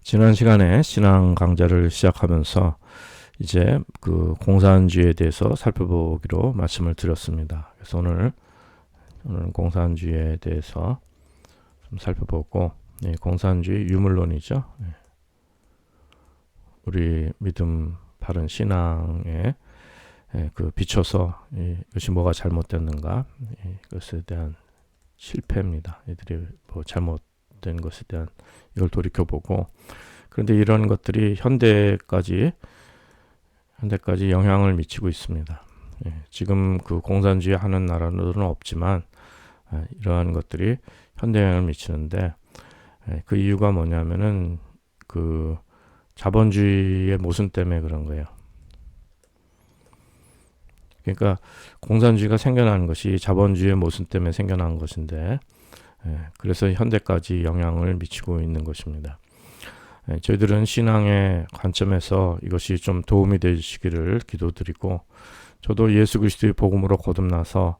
지난 시간에 신앙 강좌를 시작하면서 이제 그 공산주의에 대해서 살펴보기로 말씀을 드렸습니다. 그래서 오늘 공산주의에 대해서 좀 살펴보고, 공산주의 유물론이죠. 우리 믿음 바른 신앙에 비춰서 이것이 뭐가 잘못됐는가, 이것에 대한 실패입니다. 이들이 뭐 잘못된 것에 대한 이걸 돌이켜보고, 그런데 이런 것들이 현대까지 영향을 미치고 있습니다. 지금 그 공산주의 하는 나라들은 없지만 이러한 것들이 현대 영향을 미치는데, 그 이유가 뭐냐면은 그 자본주의의 모순 때문에 그런 거예요. 그러니까 공산주의가 생겨난 것이 자본주의의 모순 때문에 생겨난 것인데, 그래서 현대까지 영향을 미치고 있는 것입니다. 저희들은 신앙의 관점에서 이것이 좀 도움이 되시기를 기도드리고, 저도 예수 그리스도의 복음으로 거듭나서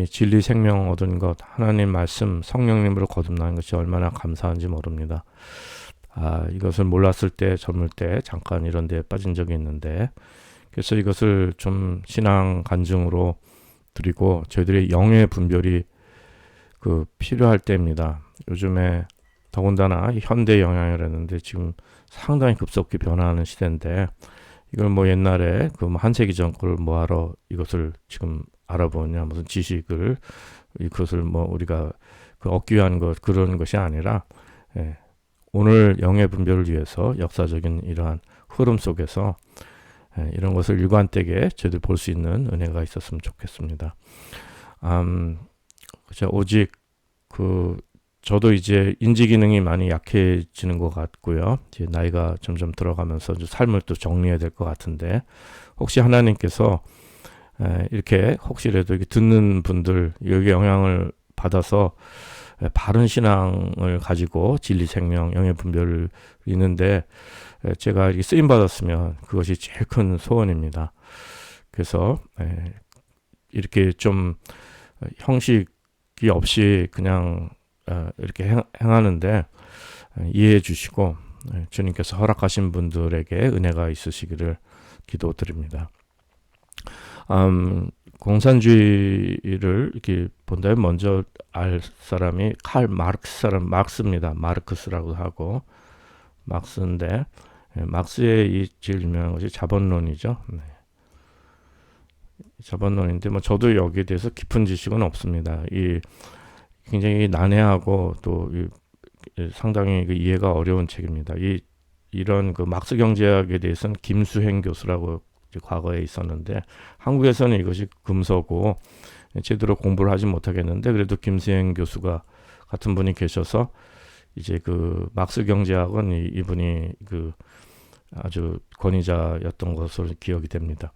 진리 생명 얻은 것, 하나님 말씀, 성령님으로 거듭난 것이 얼마나 감사한지 모릅니다. 이것을 몰랐을 때, 젊을 때 잠깐 이런 데에 빠진 적이 있는데, 그래서 이것을 좀 신앙 간증으로 드리고, 저희들의 영의 분별이 필요할 때입니다. 요즘에 더군다나 현대 영향이라는데 지금 상당히 급속히 변화하는 시대인데, 이걸 뭐 옛날에 한 세기 전 걸 뭐하러 이것을 지금 알아보냐, 무슨 지식을, 이것을 뭐 우리가 얻기 위한 것, 그런 것이 아니라, 오늘 영의 분별을 위해서 역사적인 이러한 흐름 속에서 이런 것을 일관되게 저희들 볼 수 있는 은혜가 있었으면 좋겠습니다. 오직 저도 이제 인지 기능이 많이 약해지는 것 같고요. 이제 나이가 점점 들어가면서 삶을 또 정리해야 될 것 같은데, 혹시 하나님께서 이렇게 혹시라도 이렇게 듣는 분들 여기 영향을 받아서 바른 신앙을 가지고 진리 생명 영의 분별을 있는데 제가 이렇게 쓰임 받았으면 그것이 제일 큰 소원입니다. 그래서 이렇게 좀 형식이 없이 그냥 이렇게 행하는데 이해해 주시고, 주님께서 허락하신 분들에게 은혜가 있으시기를 기도드립니다. 공산주의를 이렇게 본다면 먼저 알 사람이 마르크스입니다. 마르크스라고 하고 막스인데, 막스의 이 제일 유명한 것이 자본론이죠. 자본론인데 뭐 저도 여기에 대해서 깊은 지식은 없습니다. 굉장히 난해하고 또 상당히 이해가 어려운 책입니다. 이런 막스 경제학에 대해서는 김수행 교수라고 과거에 있었는데, 한국에서는 이것이 금서고 제대로 공부를 하지 못하겠는데, 그래도 김수행 교수가 같은 분이 계셔서 이제 막스 경제학은 이분이 아주 권위자였던 것으로 기억이 됩니다.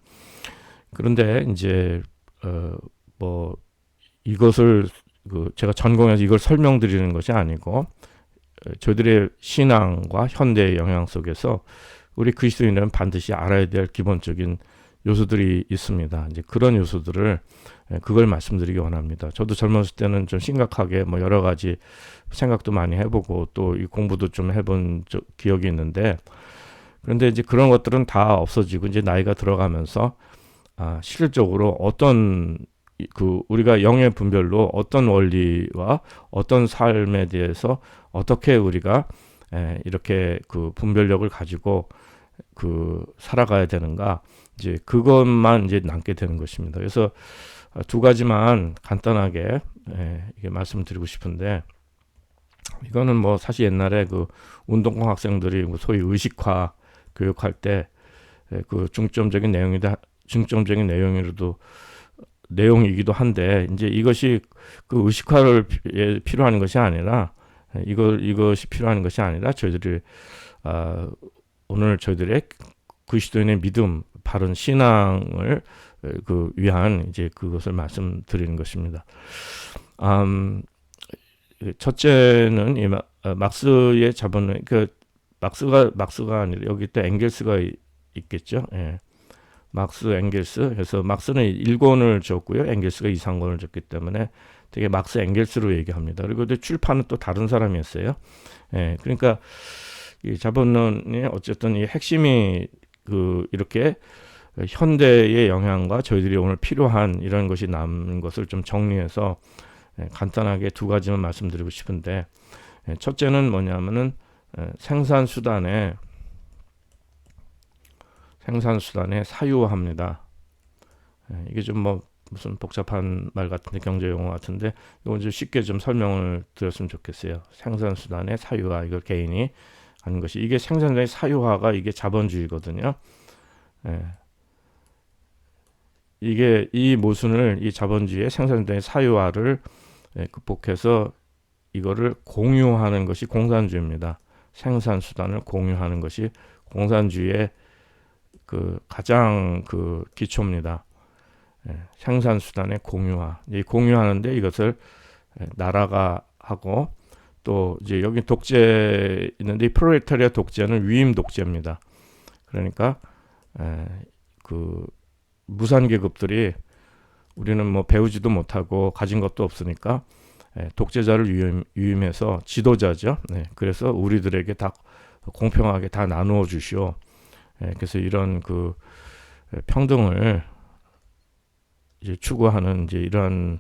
그런데 이제 뭐 이것을 제가 전공해서 이걸 설명드리는 것이 아니고, 저희들의 신앙과 현대의 영향 속에서 우리 그리스도인들은 반드시 알아야 될 기본적인 요소들이 있습니다. 이제 그런 요소들을 그걸 말씀드리기 원합니다. 저도 젊었을 때는 좀 심각하게 뭐 여러 가지 생각도 많이 해보고 또 이 공부도 좀 해본 기억이 있는데, 그런데 이제 그런 것들은 다 없어지고 이제 나이가 들어가면서 실질적으로 어떤 우리가 영의 분별로 어떤 원리와 어떤 삶에 대해서 어떻게 우리가 이렇게 분별력을 가지고 살아가야 되는가, 이제 그것만 이제 남게 되는 것입니다. 그래서 두 가지만 간단하게 이게 말씀드리고 싶은데, 이거는 뭐 사실 옛날에 운동공 학생들이 소위 의식화 교육할 때 중점적인 내용이기도 한데, 이제 이것이 의식화를 필요한 것이 아니라, 이것이 필요한 것이 아니라 저희들이 오늘 저희들의 그리스도인의 믿음, 바른 신앙을 위한 이제 그것을 말씀드리는 것입니다. 첫째는 막스의 자본론, 막스가 아니라 여기 또 엥겔스가 있겠죠. 막스, 엥겔스. 그래서 막스는 1권을 줬고요. 엥겔스가 2, 3권을 줬기 때문에 되게 막스, 엥겔스로 얘기합니다. 그리고 출판은 또 다른 사람이었어요. 그러니까 이 자본론이 어쨌든 이 핵심이 그 이렇게 현대의 영향과 저희들이 오늘 필요한 이런 것이 남은 것을 좀 정리해서 간단하게 두 가지만 말씀드리고 싶은데, 첫째는 뭐냐면은 생산수단의 사유화입니다. 이게 좀 뭐 무슨 복잡한 말 같은데, 경제 용어 같은데, 이건 좀 쉽게 좀 설명을 드렸으면 좋겠어요. 생산수단의 사유화, 이걸 개인이 하는 것이, 이게 생산자의 사유화가 이게 자본주의거든요. 이게 이 모순을, 이 자본주의의 생산자의 사유화를 극복해서 이거를 공유하는 것이 공산주의입니다. 생산수단을 공유하는 것이 공산주의의 그 가장 그 기초입니다. 생산수단의 공유화. 이 공유하는데 이것을 나라가 하고, 또 이제 여기 독재 있는데, 이 프롤레타리아 독재는 위임 독재입니다. 그러니까 그 무산계급들이, 우리는 뭐 배우지도 못하고 가진 것도 없으니까 독재자를 위임해서, 지도자죠. 그래서 우리들에게 다 공평하게 다 나누어 주시오. 그래서 이런 그 평등을 이제 추구하는 이제 이런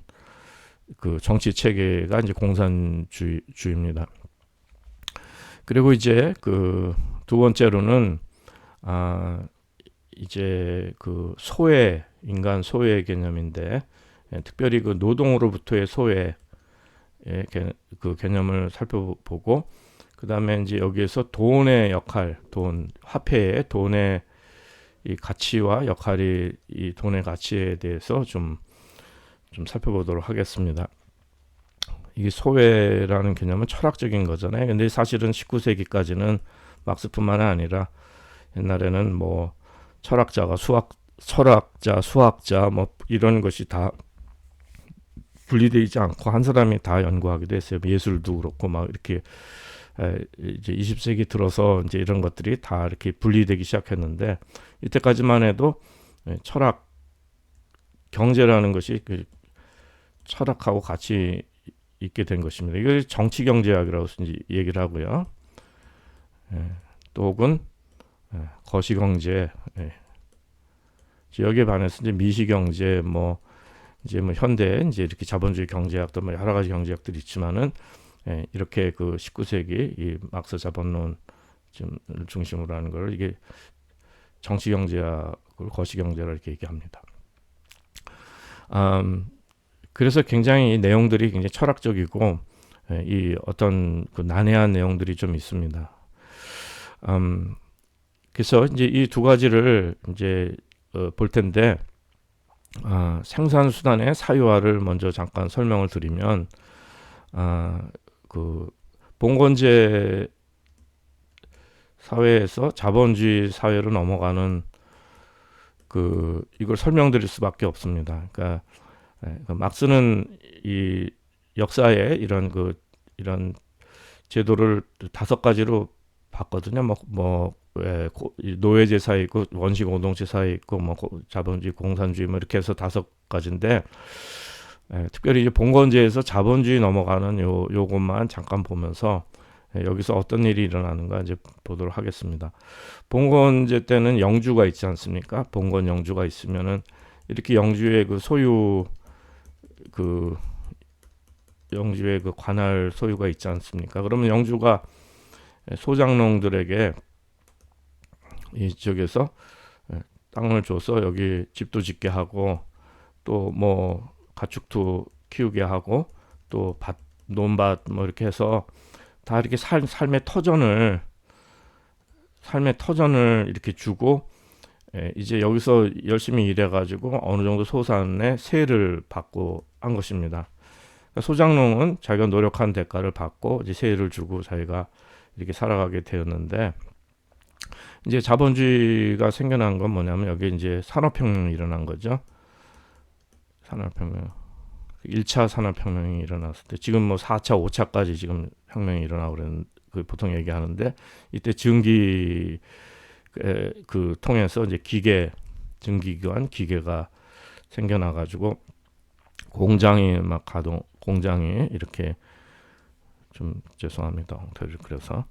그 정치 체계가 이제 공산주의입니다. 그리고 이제 그 두 번째로는 이제 그 소외, 인간 소외 개념인데, 특별히 그 노동으로부터의 소외 그 개념을 살펴보고, 그 다음에 이제 여기에서 돈의 역할, 화폐의 돈의 이 가치와 역할이, 이 돈의 가치에 대해서 좀 살펴보도록 하겠습니다. 이게 소외라는 개념은 철학적인 거잖아요. 근데 사실은 19세기까지는 막스뿐만 아니라 옛날에는 뭐 철학자, 수학자 뭐 이런 것이 다 분리되지 않고 한 사람이 다 연구하기도 했어요. 예술도 그렇고 막 이렇게 이제 20세기 들어서 이제 이런 것들이 다 이렇게 분리되기 시작했는데, 이때까지만 해도 철학, 경제라는 것이 그 철학하고 같이 있게 된 것입니다. 이걸 정치경제학이라고 이제 얘기를 하고요. 또 혹은 거시경제, 여기에 반해서 이제 미시경제, 뭐 이제 뭐 현대 이제 이렇게 자본주의 경제학도 뭐 여러 가지 경제학들이 있지만은, 이렇게 그 19세기 이 막스 자본론 중심으로 하는 걸 이게 정치경제학을 거시경제라 이렇게 얘기합니다. 그래서 굉장히 이 내용들이 굉장히 철학적이고, 이 어떤 그 난해한 내용들이 좀 있습니다. 그래서 이제 이 두 가지를 이제 볼 텐데, 생산수단의 사유화를 먼저 잠깐 설명을 드리면, 그 봉건제 사회에서 자본주의 사회로 넘어가는 그 이걸 설명드릴 수밖에 없습니다. 그러니까 막스는 이 역사에 이런 제도를 5가지로 봤거든요. 노예제 사회 있고, 원시 공동체 사회 있고, 뭐 자본주의, 공산주의 뭐 이렇게 해서 5가지인데, 특별히 이제 봉건제에서 자본주의 넘어가는 요것만 잠깐 보면서 여기서 어떤 일이 일어나는가 이제 보도록 하겠습니다. 봉건제 때는 영주가 있지 않습니까? 봉건 영주가 있으면은 이렇게 영주의 그 소유, 그 영주의 그 관할 소유가 있지 않습니까? 그러면 영주가 소장농들에게 이쪽에서 땅을 줘서 여기 집도 짓게 하고, 또 뭐 가축도 키우게 하고, 또 논밭 뭐 이렇게 해서 다 이렇게 삶의 터전을 이렇게 주고, 이제 여기서 열심히 일해가지고 어느 정도 소산의 세를 받고 한 것입니다. 그러니까 소장농은 자기가 노력한 대가를 받고 이제 세를 주고 자기가 이렇게 살아가게 되었는데, 이제 자본주의가 생겨난 건 뭐냐면, 여기 이제 산업혁명이 일어난 거죠. 산업혁명. 1차 산업혁명이 일어났을 때, 지금 뭐 4차, 5차까지 지금 혁명이 일어나고 그랬는데, 보통 얘기하는데, 이때 증기 그 통해서 이제 증기기관 기계가 생겨나가지고 공장이 이렇게, 좀 죄송합니다. 엉터리를 그려서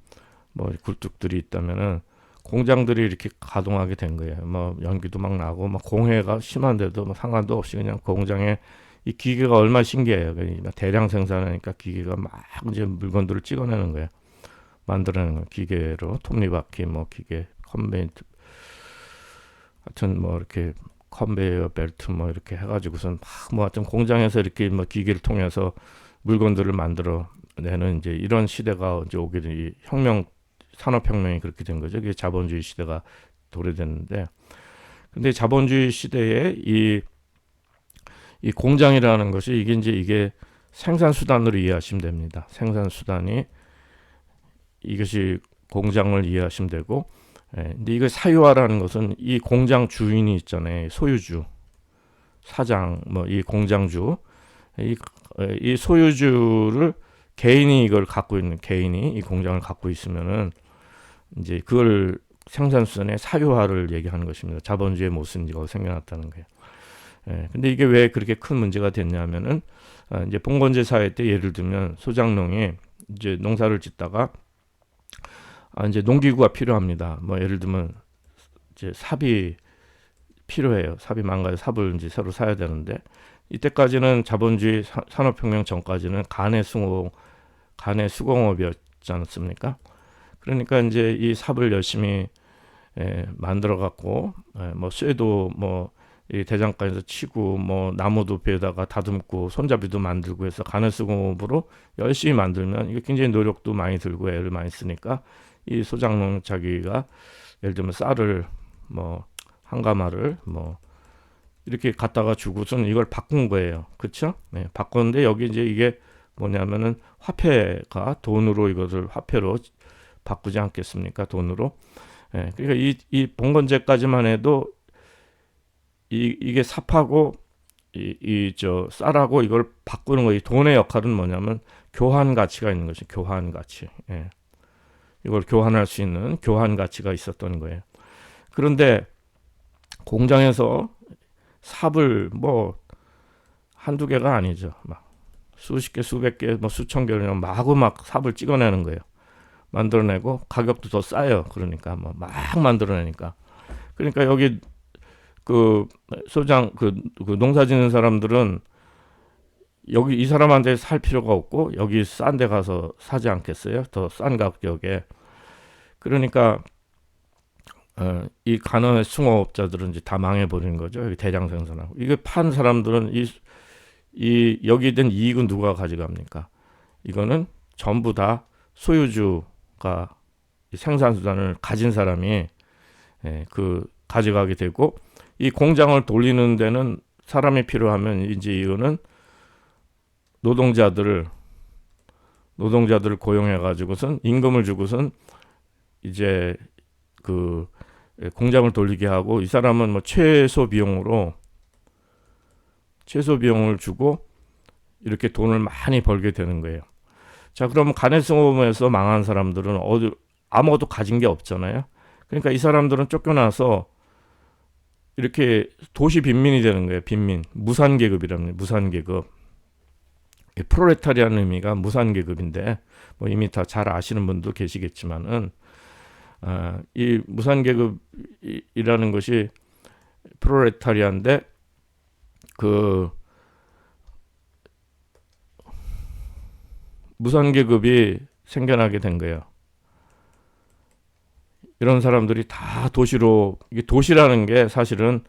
뭐 굴뚝들이 있다면은 공장들이 이렇게 가동하게 된 거예요. 뭐 연기도 막 나고 막 공해가 심한데도 뭐 상관도 없이 그냥 공장에 이 기계가 얼마나 신기해요. 그러니까 대량 생산하니까 기계가 막 이제 물건들을 찍어내는 거예요. 만들어내는 거예요. 기계로 톱니바퀴 뭐 기계 컨베이어 하여튼 뭐 이렇게 컨베이어 벨트 뭐 이렇게 해가지고선 막뭐 하여튼 공장에서 이렇게 뭐 기계를 통해서 물건들을 만들어 내는 이제 이런 시대가 이제 오게 된 이 혁명 산업혁명이 그렇게 된 거죠. 그게 자본주의 시대가 도래됐는데, 근데 자본주의 시대에 이 공장이라는 것이 이게 이제 이게 생산 수단으로 이해하시면 됩니다. 생산 수단이 이것이 공장을 이해하시면 되고, 근데 이거 사유화라는 것은 이 공장 주인이 있잖아요. 소유주, 사장, 뭐 이 공장주, 이, 이 소유주를 개인이 이걸 갖고 있는 개인이 이 공장을 갖고 있으면은 이제 그걸 생산수단의 사유화를 얘기하는 것입니다. 자본주의 모순지가 생겨났다는 거예요. 근데 이게 왜 그렇게 큰 문제가 됐냐면은 이제 봉건제 사회 때 예를 들면 소장농이 이제 농사를 짓다가 이제 농기구가 필요합니다. 뭐 예를 들면 이제 삽이 필요해요. 삽이 망가져 삽을 이제 새로 사야 되는데 이때까지는 자본주의 산업혁명 전까지는 간의 수공업이었지 않습니까? 그러니까 이제 이 삽을 열심히 만들어 갖고 뭐 쇠도 뭐 이 대장간에서 치고 뭐 나무도 베다가 다듬고 손잡이도 만들고 해서 간헐수공업으로 열심히 만들면 이게 굉장히 노력도 많이 들고 애를 많이 쓰니까 이 소장농 자기가 예를 들면 쌀을 뭐 한 가마를 뭐 이렇게 갖다가 주고선 이걸 바꾼 거예요. 그렇죠? 네, 바꿨는데 여기 이제 이게 뭐냐면은 화폐가 돈으로 이것을 화폐로 바꾸지 않겠습니까? 돈으로. 그러니까 이 봉건제까지만 해도 이게 삽하고 저 쌀하고 이걸 바꾸는 거, 이 돈의 역할은 뭐냐면 교환 가치가 있는 것이 교환 가치. 이걸 교환할 수 있는 교환 가치가 있었던 거예요. 그런데 공장에서 삽을 뭐 한두 개가 아니죠. 막 수십 개, 수백 개, 뭐 수천 개를 마구 막 삽을 찍어내는 거예요. 만들어내고 가격도 더 싸요. 그러니까 뭐 막 만들어내니까. 그러니까 여기 그 농사 짓는 사람들은 여기 이 사람한테 살 필요가 없고 여기 싼 데 가서 사지 않겠어요? 더 싼 가격에. 그러니까 이 간헐 숭어업자들은 이제 다 망해버리는 거죠. 여기 대량 생산하고. 이거 판 사람들은 이 여기에 된 이익은 누가 가져갑니까? 이거는 전부 다 소유주가 생산 수단을 가진 사람이 그 가져가게 되고, 이 공장을 돌리는 데는 사람이 필요하면 이제 이거는 노동자들을 고용해 가지고선 임금을 주고선 이제 그 공장을 돌리게 하고, 이 사람은 뭐 최소 비용을 주고 이렇게 돈을 많이 벌게 되는 거예요. 자, 그러면 간헐성업에서 망한 사람들은 아무것도 가진 게 없잖아요. 그러니까 이 사람들은 쫓겨나서 이렇게 도시 빈민이 되는 거예요. 빈민, 무산계급이랍니다. 무산계급. 프롤레타리아는 의미가 무산계급인데 뭐 이미 다 잘 아시는 분도 계시겠지만은 이 무산계급이라는 것이 프롤레타리아인데 그 무산계급이 생겨나게 된 거예요. 이런 사람들이 다 도시로, 이게 도시라는 게 사실은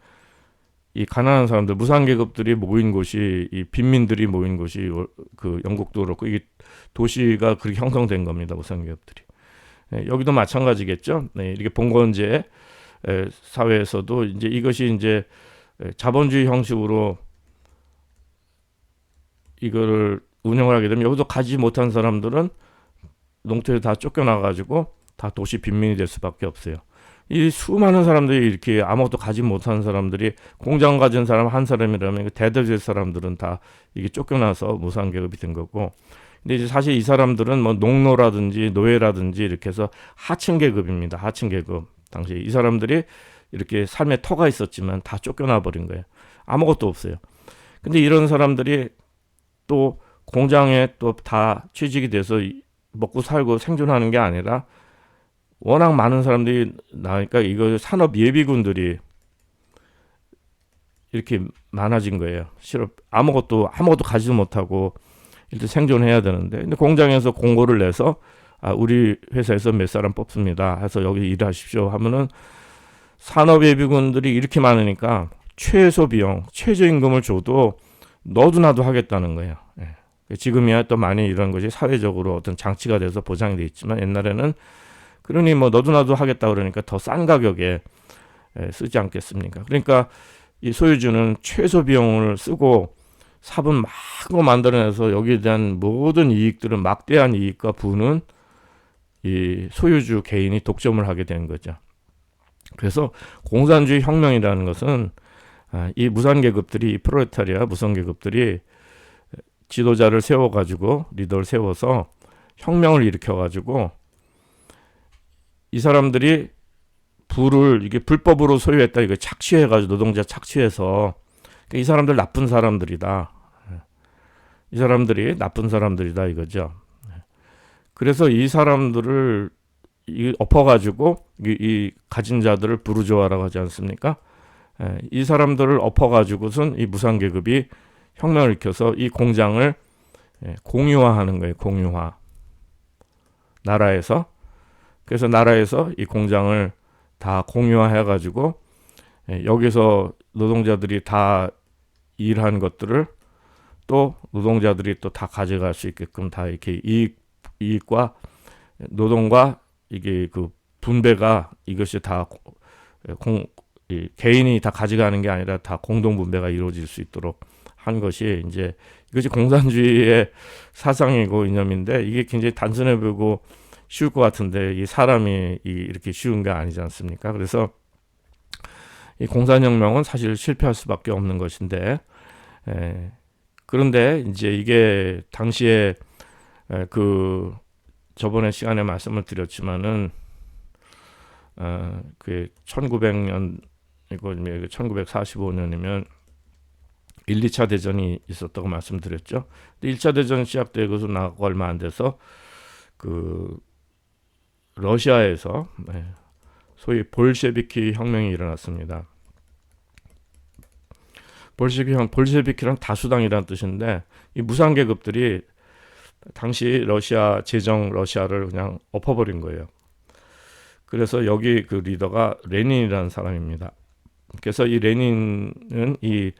이 가난한 사람들, 무산계급들이 모인 곳이, 이 빈민들이 모인 곳이 그 영국도 그렇고 이게 도시가 그렇게 형성된 겁니다. 무산계급들이. 여기도 마찬가지겠죠. 이렇게 봉건제 사회에서도 이제 이것이 이제 자본주의 형식으로 이거를 운영을 하게 되면 여기도 가지 못한 사람들은 농토에 다 쫓겨나가지고 다 도시 빈민이 될 수밖에 없어요. 이 수많은 사람들이 이렇게 아무것도 가지 못한 사람들이 공장 가진 사람 한 사람이라면 대다수의 사람들은 다 이게 쫓겨나서 무산계급이 된 거고, 근데 이제 사실 이 사람들은 뭐 농노라든지 노예라든지 이렇게 해서 하층 계급입니다. 하층 계급. 당시 이 사람들이 이렇게 삶의 터가 있었지만 다 쫓겨나 버린 거예요. 아무것도 없어요. 근데 이런 사람들이 또 공장에 또 다 취직이 돼서 먹고 살고 생존하는 게 아니라 워낙 많은 사람들이 나니까 이거 산업 예비군들이 이렇게 많아진 거예요. 실업 아무것도 가지도 못하고 일단 생존해야 되는데, 근데 공장에서 공고를 내서 우리 회사에서 몇 사람 뽑습니다 해서 여기 일하십시오 하면은 산업 예비군들이 이렇게 많으니까 최소 비용, 최저임금을 줘도 너도 나도 하겠다는 거예요. 예. 지금이야 또 많이 이런 것이 사회적으로 어떤 장치가 돼서 보장이 돼 있지만, 옛날에는 그러니 뭐 너도 나도 하겠다 그러니까 더 싼 가격에 쓰지 않겠습니까? 그러니까 이 소유주는 최소 비용을 쓰고 삽은 마구 만들어내서 여기에 대한 모든 이익들은, 막대한 이익과 부는 이 소유주 개인이 독점을 하게 된 거죠. 그래서 공산주의 혁명이라는 것은 이 무산계급들이, 이 프롤레타리아 무산계급들이 지도자를 세워가지고, 리더를 세워서 혁명을 일으켜가지고 이 사람들이 부를 이게 불법으로 소유했다, 이거 착취해가지고, 노동자 착취해서, 이 사람들 나쁜 사람들이다, 이 사람들이 나쁜 사람들이다 이거죠. 그래서 이 사람들을 엎어가지고 이 가진 자들을 부르주아라고 하지 않습니까? 이 사람들을 엎어가지고선 이 무산계급이 혁명을 일으켜서 이 공장을 공유화하는 거예요. 공유화. 나라에서. 그래서 나라에서 이 공장을 다 공유화해가지고 여기서 노동자들이 다 일한 것들을 또 노동자들이 또 다 가져갈 수 있게끔 다 이렇게 이익과 노동과 이게 그 분배가, 이것이 다 개인이 다 가져가는 게 아니라 다 공동 분배가 이루어질 수 있도록 한 것이 이제 이것이 공산주의의 사상이고 이념인데, 이게 굉장히 단순해 보이고 쉬울 것 같은데 이 사람이 이렇게 쉬운 게 아니지 않습니까? 그래서 이 공산혁명은 사실 실패할 수밖에 없는 것인데, 그런데 이제 이게 당시에 그 저번에 시간에 말씀을 드렸지만은 그 1900년 이거 1945년이면 1, 2차 대전이 있었다고 말씀드렸죠. 근데 1차 대전 시작되고서 나고 얼마 안 돼서 그 러시아에서 소위 볼셰비키 혁명이 일어났습니다. 볼셰비키란 다수당이라는 뜻인데, 이 무산계급들이 당시 러시아 제정 러시아를 그냥 엎어버린 거예요. 그래서 여기 그 리더가 레닌이라는 사람입니다. 그래서 이 레닌은 이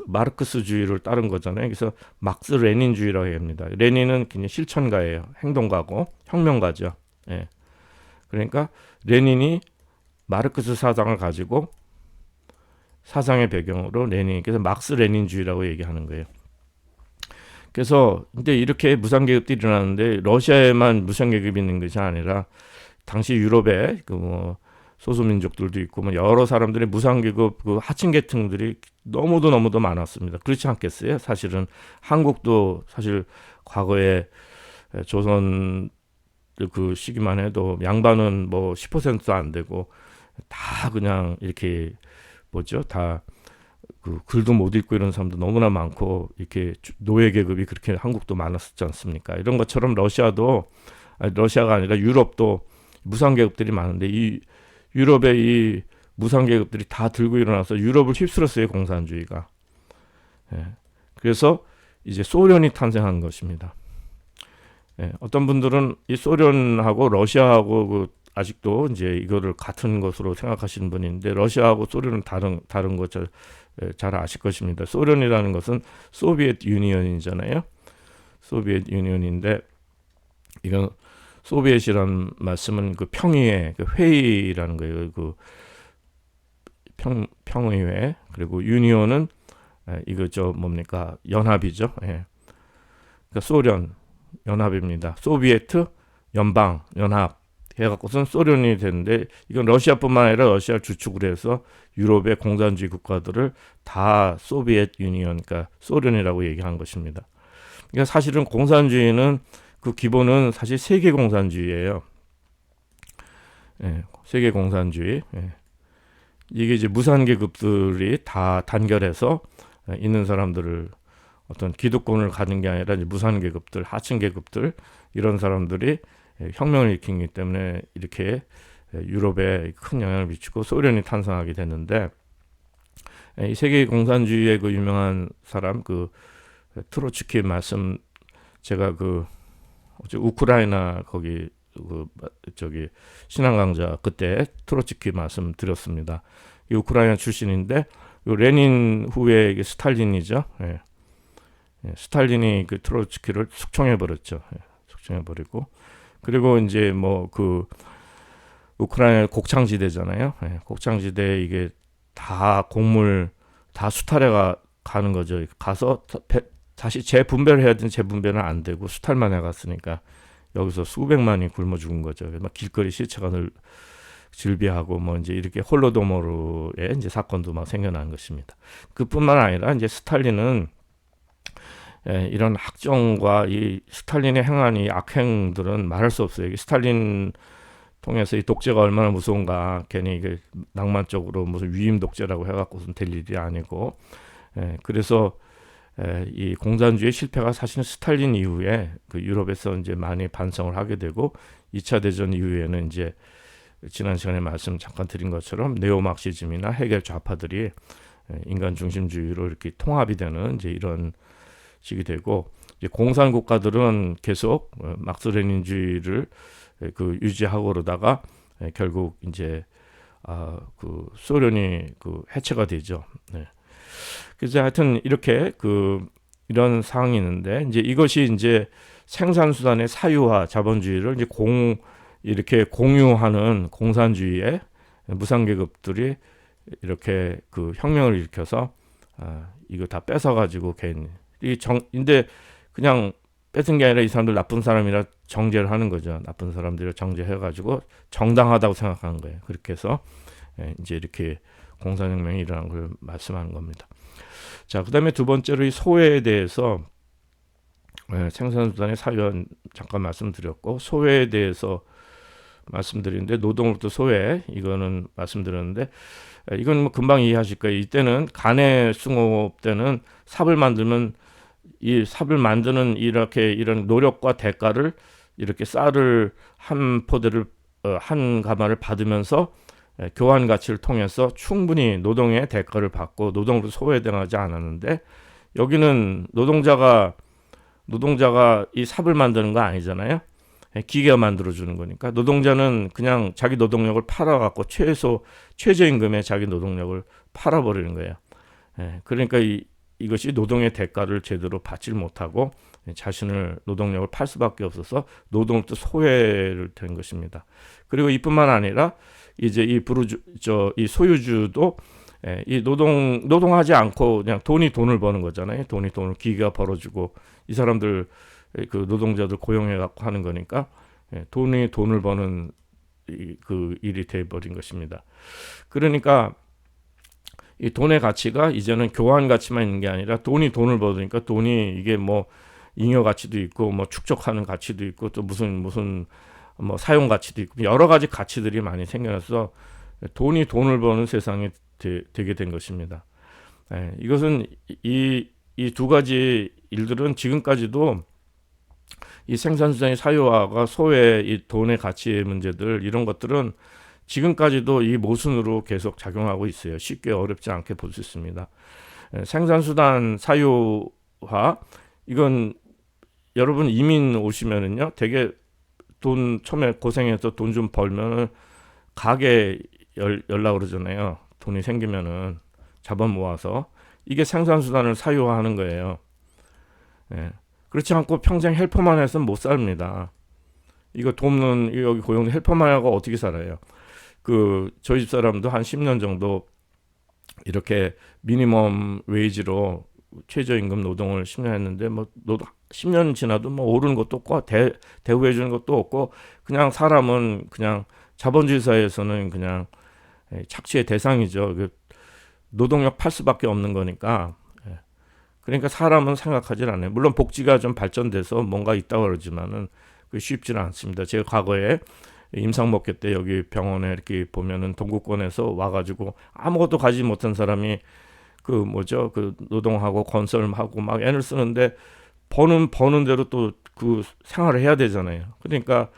마르크스주의를 따른 거잖아요. 그래서 막스 레닌주의라고 합니다. 레닌은 그냥 실천가예요. 행동가고 혁명가죠. 예. 그러니까 레닌이 마르크스 사상을 가지고, 사상의 배경으로 레닌, 그래서 막스 레닌주의라고 얘기하는 거예요. 그래서 근데 이렇게 무산계급들이 일어나는데 러시아에만 무산계급이 있는 것이 아니라 당시 유럽에 그 뭐 소수민족들도 있고 뭐 여러 사람들의 무산계급 그 하층계층들이 너무도 많았습니다. 그렇지 않겠어요? 사실은 한국도 사실 과거에 조선 그 시기만 해도 양반은 뭐 10%도 안 되고 다 그냥 이렇게 뭐죠? 다 그 글도 못 읽고 이런 사람도 너무나 많고, 이렇게 노예 계급이 그렇게 한국도 많았었지 않습니까? 이런 것처럼 러시아가 아니라 유럽도 무산계급들이 많은데, 이 유럽의 이 무산계급들이 다 들고 일어나서 유럽을 휩쓸었어요, 공산주의가. 그래서 이제 소련이 탄생한 것입니다. 어떤 분들은 이 소련하고 러시아하고 그 아직도 이제 이거를 같은 것으로 생각하시는 분이 있는데, 러시아하고 소련은 다른 거 잘 아실 것입니다. 소련이라는 것은 소비에트 유니언이잖아요. 소비에트 유니언인데, 이건 소비에트라는 말씀은 그 평의회, 그 회의라는 거예요. 그 평의회. 그리고 유니언은 이거 뭡니까? 연합이죠. 예. 그러니까 소련 연합입니다. 소비에트 연방 연합 해갖고선 소련이 되는데, 이건 러시아뿐만 아니라 러시아를 주축으로 해서 유럽의 공산주의 국가들을 다 소비에트 유니언, 그러니까 소련이라고 얘기한 것입니다. 그러니까 사실은 공산주의는 그 기본은 사실 세계 공산주의예요. 세계 공산주의. 이게 이제 무산계급들이 다 단결해서 있는 사람들을, 어떤 기득권을 가진 게 아니라 이제 무산계급들, 하층계급들, 이런 사람들이 혁명을 일으키기 때문에 이렇게 유럽에 큰 영향을 미치고 소련이 탄생하게 됐는데, 이 세계 공산주의의 그 유명한 사람 그 트로츠키 말씀, 제가 그 우크라이나 거기 그 저기 신앙 강좌 그때 트로츠키 말씀 드렸습니다. 이 우크라이나 출신인데, 요 레닌 후에 이게 스탈린이죠. 예. 예, 스탈린이 그 트로츠키를 숙청해 버렸죠. 예, 숙청해 버리고, 그리고 이제 뭐 그 우크라이나 곡창지대잖아요. 예, 곡창지대 이게 다 곡물 다 수탈해가 가는 거죠. 가서 다시 재분배를 해야 되는 재분배는 안 되고 수탈만 해갔으니까 여기서 수백만이 굶어 죽은 거죠. 막 길거리 시체가 늘 질비하고 뭐 이제 이렇게 홀로도모르의 이제 사건도 막 생겨난 것입니다. 그뿐만 아니라 이제 스탈린은 이런 학정과 이 스탈린의 행한 이 악행들은 말할 수 없어요. 스탈린 통해서 이 독재가 얼마나 무서운가, 괜히 이게 낭만적으로 무슨 위임 독재라고 해갖고선 될 일이 아니고, 그래서 이 공산주의 실패가 사실은 스탈린 이후에 그 유럽에서 이제 많이 반성을 하게 되고, 2차 대전 이후에는 이제 지난 시간에 말씀 잠깐 드린 것처럼 네오막시즘이나 헤겔 좌파들이 인간 중심주의로 이렇게 통합이 되는 이제 이런 식이 되고, 이제 공산 국가들은 계속 막스 레닌주의를 그 유지하고 그러다가 결국 이제 그 소련이 그 해체가 되죠. 네. 그래서 하여튼 이렇게 그 이런 상황이 있는데, 이제 이것이 이제 생산수단의 사유화, 자본주의를 이제 이렇게 공유하는 공산주의의 무상계급들이 이렇게 그 혁명을 일으켜서 이거 다 뺏어가지고 근데 그냥 뺏은 게 아니라 이 사람들 나쁜 사람이라 정죄를 하는 거죠. 나쁜 사람들을 정죄해가지고 정당하다고 생각하는 거예요. 그렇게 해서 이제 이렇게 공산혁명이 일어난 걸 말씀하는 겁니다. 자, 그 다음에 두 번째로 이 소외에 대해서 생산수단의 사유는 잠깐 말씀드렸고, 소외에 대해서 말씀드리는데, 노동으로부터 소외, 이거는 말씀드렸는데, 이건 뭐 금방 이해하실 거예요. 이때는 간의 숭업 때는 삽을 만들면 이 삽을 만드는 이렇게 이런 노력과 대가를 이렇게 쌀을 한 포대를 한 가마를 받으면서 교환 가치를 통해서 충분히 노동의 대가를 받고 노동으로 소외당하지 않았는데, 여기는 노동자가 이 삽을 만드는 거 아니잖아요. 기계가 만들어주는 거니까 노동자는 그냥 자기 노동력을 팔아갖고 최저임금에 자기 노동력을 팔아버리는 거예요. 그러니까 이것이 노동의 대가를 제대로 받질 못하고 자신을 노동력을 팔 수밖에 없어서 노동부터 소외를 된 것입니다. 그리고 이뿐만 아니라 이제 이 소유주도 이 노동하지 않고 그냥 돈을 버는 거잖아요. 돈을 기계가 벌어주고 이 사람들 그 노동자들 고용해 갖고 하는 거니까 돈을 버는 그 일이 돼버린 것입니다. 그러니까 이 돈의 가치가 이제는 교환 가치만 있는 게 아니라 돈을 벌으니까 돈이 이게 뭐 잉여 가치도 있고 뭐 축적하는 가치도 있고 또 무슨 뭐 사용 가치도 있고 여러 가지 가치들이 많이 생겨나서 돈을 버는 세상이 되게 된 것입니다. 이것은 이 두 가지 일들은 지금까지도 이 생산수단의 사유화가 소외, 이 돈의 가치의 문제들, 이런 것들은 지금까지도 이 모순으로 계속 작용하고 있어요. 쉽게 어렵지 않게 볼 수 있습니다. 생산수단 사유화, 이건 여러분 이민 오시면은요, 되게 처음에 고생해서 돈 좀 벌면은 가게 열라 그러잖아요. 돈이 생기면은 자본 모아서. 이게 생산수단을 사유화하는 거예요. 그렇지 않고 평생 헬퍼만 해서는 못 삽니다. 이거 돕는 여기 고용된 헬퍼만 하고 어떻게 살아요? 저희 집 사람도 한 10년 정도 이렇게 미니멈 웨이지로 최저임금 노동을 10년 했는데, 뭐 10년 지나도 뭐 오르는 것도 없고 대우해 주는 것도 없고, 그냥 사람은 그냥 자본주의 사회에서는 그냥 착취의 대상이죠. 노동력 팔 수밖에 없는 거니까. 그러니까 사람은 생각하지 않아요. 물론 복지가 좀 발전돼서 뭔가 있다고 그러지만은 쉽지는 않습니다. 제가 과거에 임상목회 때 여기 병원에 이렇게 보면은 동구권에서 와가지고 아무것도 가지 못한 사람이 노동하고 건설하고 막 애를 쓰는데 버는 대로 또 그 생활을 해야 되잖아요. 그러니까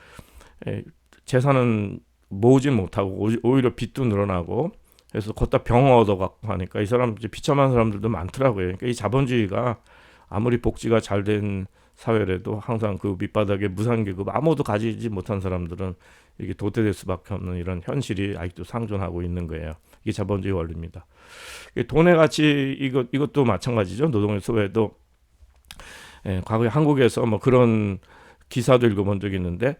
예, 재산은 모으지 못하고 오히려 빚도 늘어나고, 그래서 걷다 병 얻어갖고 하니까 이 사람 이제 비참한 사람들도 많더라고요. 그러니까 이 자본주의가 아무리 복지가 잘 된 사회라도 항상 그 밑바닥에 무상계급 아무도 가지지 못한 사람들은 이게 도태될 수밖에 없는 이런 현실이 아직도 상존하고 있는 거예요. 이게 자본주의 원리입니다. 돈의 가치 이것도 마찬가지죠. 노동의 소외도 과거에 한국에서 뭐 그런 기사도 읽어본 적이 있는데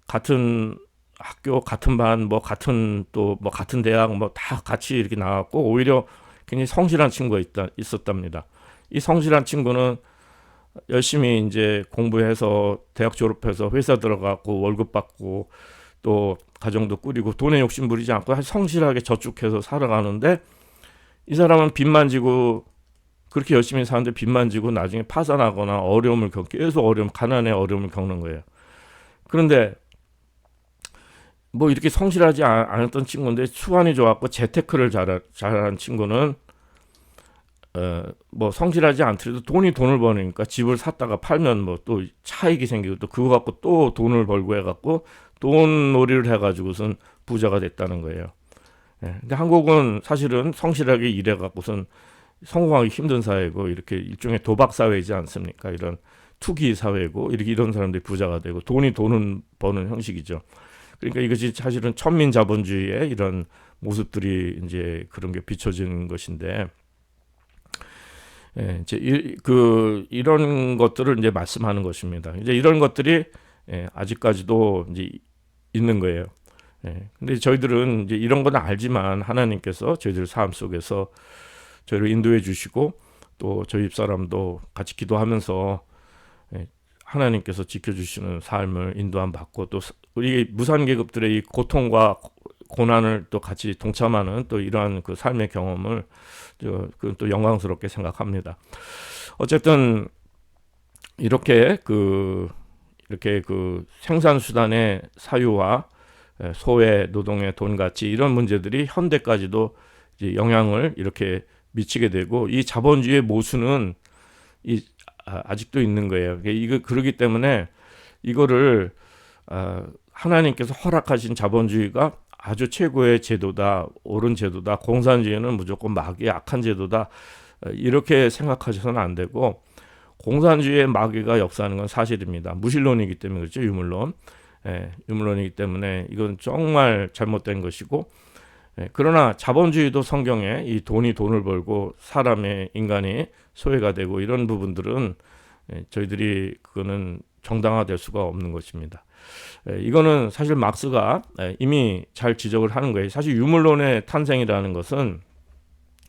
같은 학교, 같은 반, 뭐 같은 또 뭐 같은 대학 뭐 다 같이 이렇게 나왔고 오히려 굉장히 성실한 친구가 있었답니다. 이 성실한 친구는 열심히 이제 공부해서 대학 졸업해서 회사 들어가고 월급 받고 또 가정도 꾸리고 돈에 욕심 부리지 않고 성실하게 저축해서 살아가는데 이 사람은 빚만 지고 그렇게 열심히 사는데 빚만 지고 나중에 파산하거나 어려움을 계속 가난의 어려움을 겪는 거예요. 그런데 뭐 이렇게 성실하지 않았던 친구인데 수완이 좋았고 재테크를 잘한 친구는 뭐 성실하지 않더라도 돈을 버니까 집을 샀다가 팔면 뭐 또 차익이 생기고 또 그거 갖고 또 돈을 벌고 해갖고 돈놀이를 해가지고선 부자가 됐다는 거예요. 근데 한국은 사실은 성실하게 일해갖고선 성공하기 힘든 사회고 이렇게 일종의 도박 사회이지 않습니까? 이런 투기 사회고 이런 사람들이 부자가 되고 돈을 버는 형식이죠. 그러니까 이것이 사실은 천민 자본주의의 이런 모습들이 이제 그런 게 비춰지는 것인데, 이제 이런 것들을 이제 말씀하는 것입니다. 이제 이런 것들이 아직까지도 이제 있는 거예요. 근데 저희들은 이제 이런 건 알지만 하나님께서 저희들 삶 속에서 저희를 인도해 주시고 또 저희 집사람도 같이 기도하면서 하나님께서 지켜주시는 삶을 인도함 받고 또 우리 무산계급들의 이 고통과 고난을 또 같이 동참하는 또 이러한 그 삶의 경험을 또 영광스럽게 생각합니다. 어쨌든 이렇게 그 생산 수단의 사유와 소외, 노동의 돈 가치 이런 문제들이 현대까지도 이제 영향을 이렇게 미치게 되고 이 자본주의의 모순은 아직도 있는 거예요. 그러기 때문에 이거를 하나님께서 허락하신 자본주의가 아주 최고의 제도다, 옳은 제도다, 공산주의는 무조건 마귀의 악한 제도다 이렇게 생각하셔서는 안 되고 공산주의의 마귀가 역사하는 건 사실입니다. 무신론이기 때문에 그렇죠. 유물론이기 때문에 이건 정말 잘못된 것이고 그러나 자본주의도 성경에 이 돈을 벌고 인간이 소외가 되고 이런 부분들은 저희들이 그거는 정당화될 수가 없는 것입니다. 이거는 사실 막스가 이미 잘 지적을 하는 거예요. 사실 유물론의 탄생이라는 것은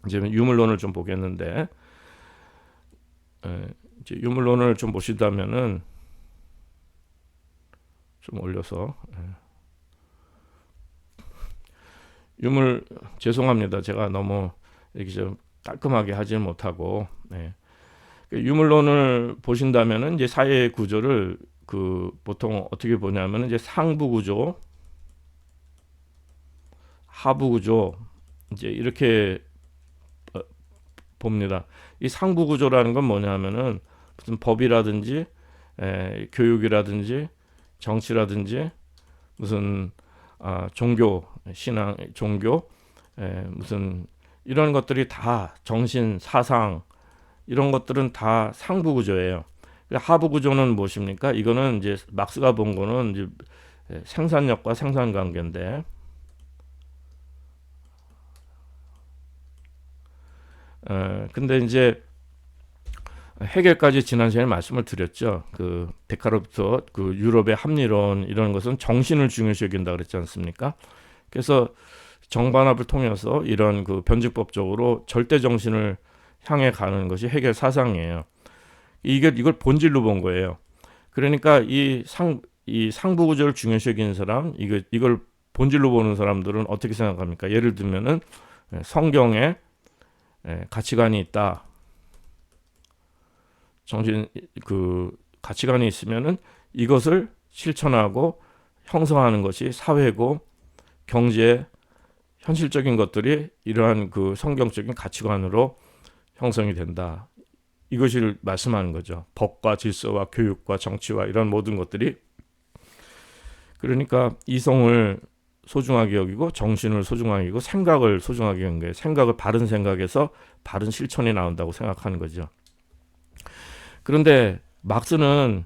이제 유물론을 좀 보겠는데 이제 유물론을 좀 보시다면은 좀 올려서 죄송합니다. 제가 너무 이렇게 좀 깔끔하게 하지 못하고 유물론을 보신다면은 이제 사회 구조를 보통 어떻게 보냐면은 이제 상부 구조, 하부 구조 이제 이렇게 봅니다. 이 상부 구조라는 건 뭐냐면은 무슨 법이라든지 교육이라든지 정치라든지 무슨 종교, 신앙, 무슨 이런 것들이 다 정신, 사상 이런 것들은 다 상부 구조예요. 하부 구조는 무엇입니까? 이거는 이제 막스가 본 거는 이제 생산력과 생산 관계인데 근데 이제 헤겔까지 지난 시간에 말씀을 드렸죠. 그 데카르트부터 그 유럽의 합리론 이런 것은 정신을 중요시 여긴다 그랬지 않습니까? 그래서 정반합을 통해서 이런 그 변증법적으로 절대 정신을 향해 가는 것이 헤겔 사상이에요. 이걸 본질로 본 거예요. 그러니까 이 상부 구조를 중요시 여기는 사람, 이걸 본질로 보는 사람들은 어떻게 생각합니까? 예를 들면은 성경에 가치관이 있다. 가치관이 있으면은 이것을 실천하고 형성하는 것이 사회고 경제, 현실적인 것들이 이러한 그 성경적인 가치관으로 형성이 된다. 이것을 말씀하는 거죠. 법과 질서와 교육과 정치와 이런 모든 것들이 그러니까 이성을 소중하게 여기고 정신을 소중하게 여기고 생각을 소중하게 여기는 거예요. 생각을 바른 생각에서 바른 실천이 나온다고 생각하는 거죠. 그런데 막스는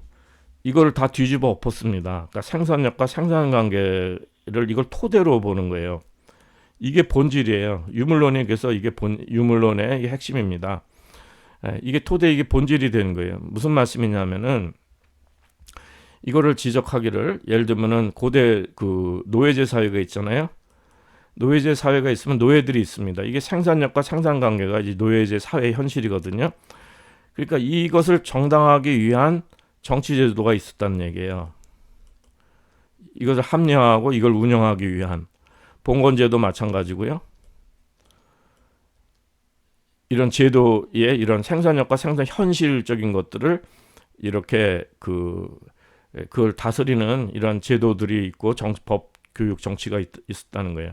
이걸 다 뒤집어 엎었습니다. 그러니까 생산력과 생산관계를 이걸 토대로 보는 거예요. 이게 본질이에요. 유물론이 그래서 이게 유물론의 핵심입니다. 이게 토대, 이게 본질이 되는 거예요. 무슨 말씀이냐면은 이거를 지적하기를, 예를 들면은 고대 그 노예제 사회가 있잖아요. 노예제 사회가 있으면 노예들이 있습니다. 이게 생산력과 생산관계가 이제 노예제 사회의 현실이거든요. 그러니까 이것을 정당하기 위한 정치제도가 있었다는 얘기예요. 이것을 합리화하고 이걸 운영하기 위한 봉건제도 마찬가지고요. 이런 제도의 이런 생산력과 생산 현실적인 것들을 이렇게 그걸 다스리는 이런 제도들이 있고 법, 교육, 정치가 있었다는 거예요.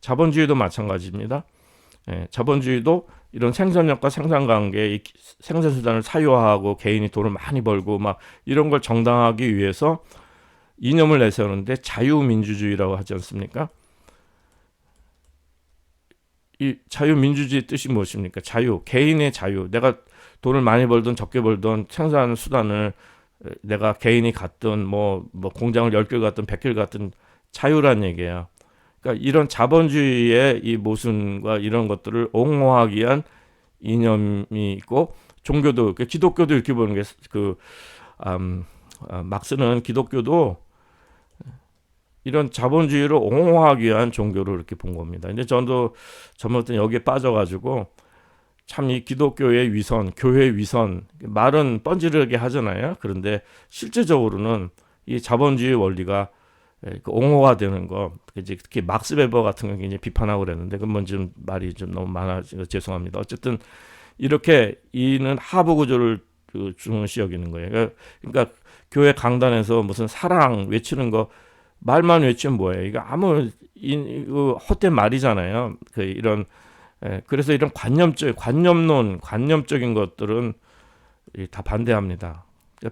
자본주의도 마찬가지입니다. 자본주의도 이런 생산력과 생산관계, 생산수단을 사유화하고 개인이 돈을 많이 벌고 막 이런 걸 정당하기 위해서 이념을 내세우는데 자유민주주의라고 하지 않습니까? 이 자유민주주의 뜻이 무엇입니까? 자유, 개인의 자유. 내가 돈을 많이 벌든 적게 벌든 생산 수단을 내가 개인이 갖든 뭐 공장을 10개 갖든 100개 갖든 자유란 얘기예요. 그러니까 이런 자본주의의 이 모순과 이런 것들을 옹호하기 위한 이념이 있고, 종교도, 기독교도 이렇게 보는 게 막스는 기독교도 이런 자본주의를 옹호하기 위한 종교로 이렇게 본 겁니다. 근데 저도 전부터 여기에 빠져가지고 참 이 기독교의 위선, 교회의 위선, 말은 뻔질하게 하잖아요. 그런데 실제적으로는 이 자본주의 원리가 옹호가 되는 거, 이제 특히 막스 베버 같은 거 굉장히 비판하고 그랬는데 그건 좀 말이 좀 너무 많아서 죄송합니다. 어쨌든 이렇게 이는 하부 구조를 중요시 여기는 거예요. 그러니까 교회 강단에서 무슨 사랑 외치는 거 말만 외치면 뭐예요? 이거 아무 헛된 말이잖아요. 그래서 이런 관념적인 것들은 다 반대합니다.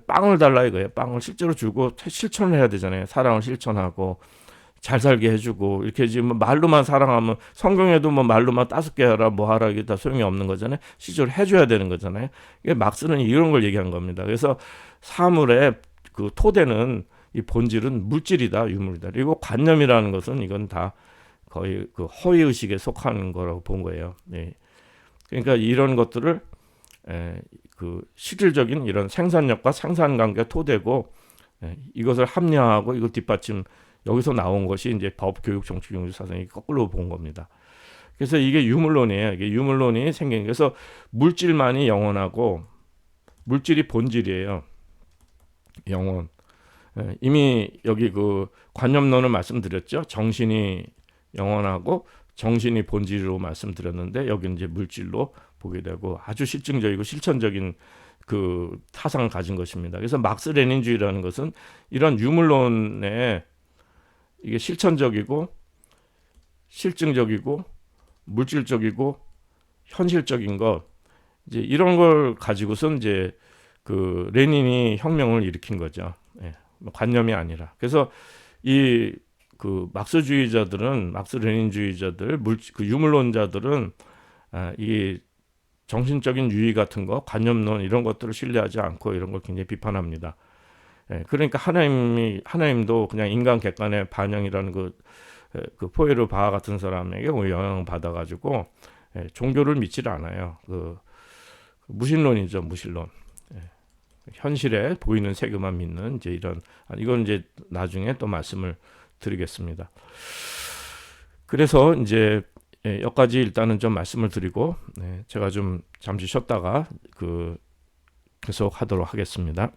빵을 달라 이거예요. 빵을 실제로 주고 실천을 해야 되잖아요. 사랑을 실천하고 잘 살게 해주고, 이렇게 지금 말로만 사랑하면, 성경에도 뭐 말로만 따숩게 하라 뭐 하라 이게 다 소용이 없는 거잖아요. 실제로 해줘야 되는 거잖아요. 이게 막스는 이런 걸 얘기한 겁니다. 그래서 사물의 그 토대는, 이 본질은 물질이다, 유물이다. 그리고 관념이라는 것은 이건 다 거의 그 허위 의식에 속하는 거라고 본 거예요. 네. 그러니까 이런 것들을 그 실질적인 이런 생산력과 생산관계 토대고, 이것을 합리화하고 이걸 뒷받침, 여기서 나온 것이 이제 법, 교육, 정치, 경제, 사상이 거꾸로 본 겁니다. 그래서 이게 유물론이에요. 이게 유물론이 생긴, 그래서 물질만이 영원하고 물질이 본질이에요. 영원. 이미 여기 그 관념론을 말씀드렸죠. 정신이 영원하고 정신이 본질로 말씀드렸는데, 여기 이제 물질로 보게 되고 아주 실증적이고 실천적인 그 사상을 가진 것입니다. 그래서 막스 레닌주의라는 것은 이런 유물론에 이게 실천적이고 실증적이고 물질적이고 현실적인 것, 이제 이런 걸 가지고선 이제 그 레닌이 혁명을 일으킨 거죠. 관념이 아니라. 그래서 이 그 막스주의자들은, 막스 레닌주의자들, 그 유물론자들은 이 정신적인 유의 같은 거, 관념론 이런 것들을 신뢰하지 않고 이런 걸 굉장히 비판합니다. 그러니까 하나님도 그냥 인간 객관의 반영이라는 그 포에르 바하 같은 사람에게 영향을 받아가지고 종교를 믿지 않아요. 그 무신론이죠, 무신론. 현실에 보이는 세계만 믿는 이제 이건 이제 나중에 또 말씀을 드리겠습니다. 그래서 이제 여기까지 일단은 좀 말씀을 드리고, 제가 좀 잠시 쉬었다가 계속 하도록 하겠습니다.